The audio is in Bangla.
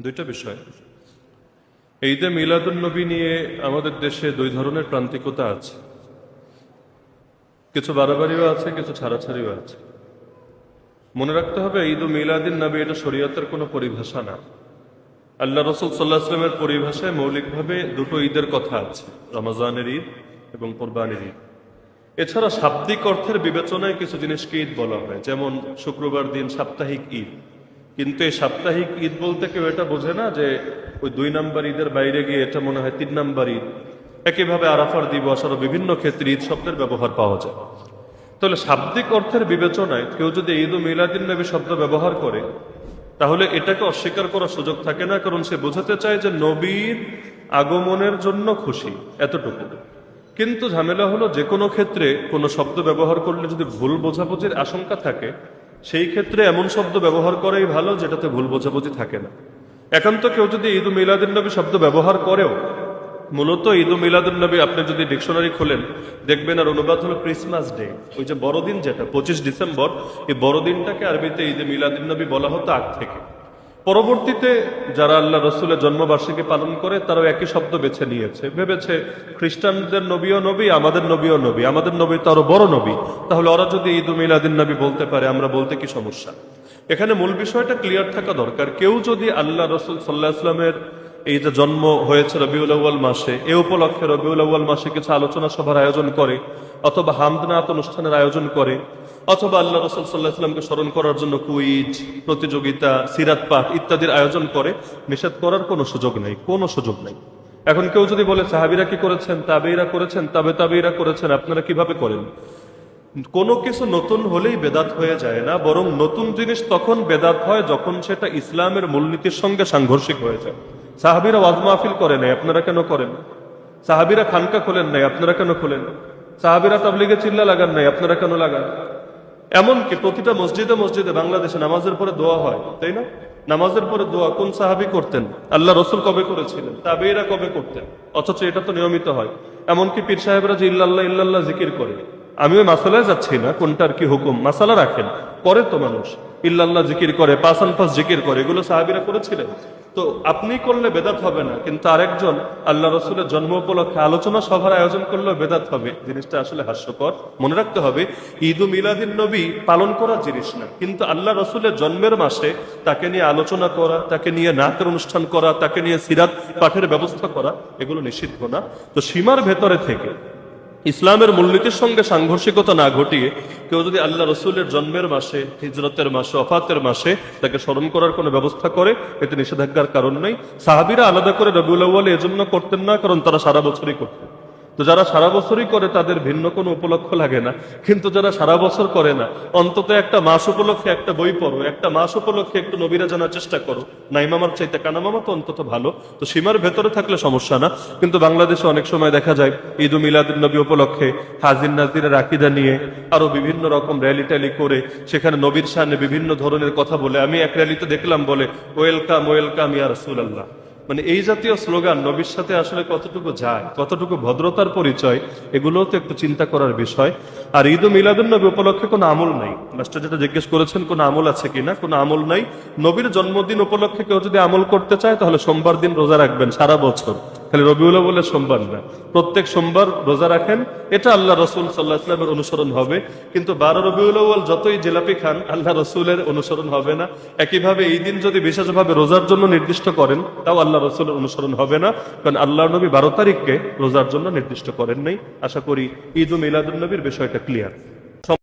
দুইটা বিষয়। ঈদে মিলাদুন্নবী নিয়ে আমাদের দেশে দুই ধরনের প্রান্তিকতা আছে, কিছু বাড়াবাড়িও আছে, কিছু ছাড়াছাড়িও আছে। মনে রাখতে হবে ঈদ মিলাদুন নবী এটা শরীয়তের কোনো পরিভাষা না। আল্লাহ রাসূল সাল্লাল্লাহু আলাইহি ওয়াসাল্লামের পরিভাষায় মৌলিকভাবে দুটো ঈদের কথা আছে, রমজানের ঈদ এবং কোরবানির ঈদ। এছাড়া শাব্দিক অর্থের বিবেচনায় কিছু জিনিসকে ঈদ বলা হয়, যেমন শুক্রবার দিন সাপ্তাহিক ঈদ। কিন্তু এই সাপ্তাহিক ঈদ বলতে কেউ এটা বোঝে না যে ওই 2 নম্বর ঈদের বাইরে গিয়ে এটা মনে হয় 3 নম্বর ঈদ। একইভাবে আরাফার দিবস আরো বিভিন্ন ক্ষেত্রে ঈদ শব্দের ব্যবহার পাওয়া যায়। তাহলে শাব্দিক অর্থের বিবেচনায় কেউ যদি ঈদ ও মিলাদুন নবী শব্দ ব্যবহার করে, তাহলে এটাকে অস্বীকার করার সুযোগ থাকে না, কারণ সে বোঝাতে চায় যে নবীর আগমনের জন্য খুশি, এতটুকু। কিন্তু ঝামেলা হলো যে কোনো ক্ষেত্রে কোনো শব্দ ব্যবহার করলে যদি ভুল বোঝাবুঝির আশঙ্কা থাকে, সেই ক্ষেত্রে এমন শব্দ ব্যবহার করাই ভালো যেটাতে ভুল বোঝাবুঝি থাকে না। একান্ত কেউ যদি ঈদ মিলাদুন নবী শব্দ ব্যবহার করেও, মূলত ঈদ মিলাদুন নবী আপনি যদি ডিকশনারি খোলেন দেখবেন আর অনুবাদ হলো ক্রিসমাস ডে। ওই যে বড়দিন, যেটা 25 ডিসেম্বর, এই বড়দিনটাকে আরবিতে ঈদ মিলাদুন নবী বলা হতো আগ থেকে। পরবর্তীতে যারা আল্লাহ রসুলের জন্মবার্ষিকী পালন করে তারাও একই শব্দ বেছে নিয়েছে, ভেবেছে খ্রিস্টানদের নবীও নবী, আমাদের নবীও নবী, আমাদের নবী তো আরো বড় নবী, তাহলে ওরা যদি ঈদ মিলাদুন নবী বলতে পারে আমরা বলতে কি সমস্যা? এখানে মূল বিষয়টা ক্লিয়ার থাকা দরকার। কেউ যদি আল্লাহ রসুল সাল্লাল্লাহু আলাইহি ওয়াসাল্লামের এই যে জন্ম হয়েছে রবিউল আউয়াল মাসে, এ উপলক্ষে রবিউল আউয়াল মাসে কিছু আলোচনা সভার আয়োজন করে, অথবা হামদনাত অনুষ্ঠানের আয়োজন করে, অথবা আল্লাহ রাসূল সাল্লাল্লাহু আলাইহি ওয়াসাল্লামকে স্মরণ করার জন্য কুইজ প্রতিযোগিতা, সিরাত পাঠ ইত্যাদির আয়োজন করে, নিষেধ করার কোনো সুযোগ নেই, কোনো সুযোগ নেই। এখন কেউ যদি বলে সাহাবীরা কি করেছেন, তাবেঈরা করেছেন, তাবেঈরা করেছেন, আপনারা কিভাবে করেন? কোনো কিছু নতুন হলেই বেদাত হয়ে যায় না, বরং নতুন জিনিস তখন বেদাত হয় যখন সেটা ইসলামের মূলনীতির সঙ্গে সাংঘর্ষিক হয়ে যায়। সাহাবীরা ওয়াজ মাহফিল করে নাই, আপনারা কেন করেন? সাহাবীরা খানকা খোলেন নাই, আপনারা কেন খোলেন? সাহাবীরা তাবলীগে চিল্লা লাগান নাই, আপনারা কেন লাগান? এমনকি প্রতিটা মসজিদে মসজিদে বাংলাদেশে নামাজের পরে দোয়া হয়, তাই না? নামাজের পরে দোয়া কোন সাহাবী করতেন? আল্লাহ রসুল কবে করেছিলেন? তাবেঈরা কবে করতেন? অথচ এটা তো নিয়মিত হয়। এমনকি পীর সাহেবরা যে ইল্লাল্লাহ ইল্লাল্লাহ জিকির করে, আমি ওই মাসালায় যাচ্ছি না, কোনটার কি হুকুম, মাসালা রাখেন, করে তো মানুষ ইল্লাল্লাহ জিকির করে, পাঁচ আনফাস জিকির করে, এগুলো সাহাবীরা করেছিলেন। তো আপনি করলে বেদাত হবে না, কিন্তু আরেকজন আল্লাহ রসুলের জন্ম উপলক্ষে আলোচনা সভার আয়োজন করলেও বেদাত হবে। জিনিসটা আসলে হাস্যকর। মনে রাখতে হবে ঈদ মিলাদুন নবী পালন করার জিনিস না, কিন্তু আল্লাহ রসুলের জন্মের মাসে তাকে নিয়ে আলোচনা করা, তাকে নিয়ে নাচের অনুষ্ঠান করা, তাকে নিয়ে সিরাত পাঠের ব্যবস্থা করা, এগুলো নিষিদ্ধ না। তো সীমার ভেতরে থেকে ইসলামের মূলনীতির সঙ্গে সাংঘর্ষিকতা না ঘটিয়ে কেউ যদি আল্লাহ রসুলের জন্মের মাসে, হিজরতের মাসে, ওফাতের মাসে তাকে স্মরণ করার কোনো ব্যবস্থা করে, এতে নিষেধাজ্ঞার কারণ নেই। সাহাবীরা আলাদা করে রবিউল আউয়াল এজন্য করতেন না, কারণ তারা সারা বছরই করতেন। তো যারা সারা বছরই করে তাদের ভিন্ন কোনো উপলক্ষ লাগে না, কিন্তু যারা সারা বছর করে না, অন্তত একটা মাস উপলক্ষে একটা বই পড়ো, একটা মাস উপলক্ষে একটু নবীরা জানার চেষ্টা করো। নাইমামার চাইতে কানামামা তো অন্তত ভালো। তো সীমার ভেতরে থাকলে সমস্যা না। কিন্তু বাংলাদেশে অনেক সময় দেখা যায় ঈদ মিলাদুন নবী উপলক্ষে হাজির নাজিরের আকীদা নিয়ে আরো বিভিন্ন রকম র্যালি ট্যালি করে সেখানে নবীর শানে বিভিন্ন ধরনের কথা বলে। আমি এক র্যালিতে দেখলাম বলে ওয়েলকাম ওয়েলকাম ইয়া রাসূলুল্লাহ। মানে এই জাতীয় স্লোগান নবীর সাথে আসলে কতটুকু যায়, কতটুকু ভদ্রতার পরিচয়, এগুলোও তো একটু চিন্তা করার বিষয়। আর ঈদ মিলাদুন নবী উপলক্ষে কোনো আমল নাই। মাস্টার যেটা জিজ্ঞেস করেছেন কোনো আমল আছে কিনা, কোনো আমল নাই। নবীর জন্মদিন উপলক্ষে কেউ যদি আমল করতে চায় তাহলে সোমবার দিন রোজা রাখবেন সারা বছর, খালি রবিউল আউয়ালে সোমবার না, প্রত্যেক সোমবার রোজা রাখেন, এটা আল্লাহ রসুল সাল্লাল্লাহু আলাইহি ওয়াসাল্লামের অনুসরণ হবে। কিন্তু 12 রবিউল আউয়াল যতই জিলাপি খান, আল্লাহ রসুলের অনুসরণ হবে না। একইভাবে এই দিন যদি বিশেষভাবে রোজার জন্য নির্দিষ্ট করেন, তাও আল্লাহ রসুলের অনুসরণ হবে না, কারণ আল্লাহ নবী 12 তারিখকে রোজার জন্য নির্দিষ্ট করেন নাই। আশা করি ঈদ মিলাদুন নবীর বিষয়টা ক্লিয়ার।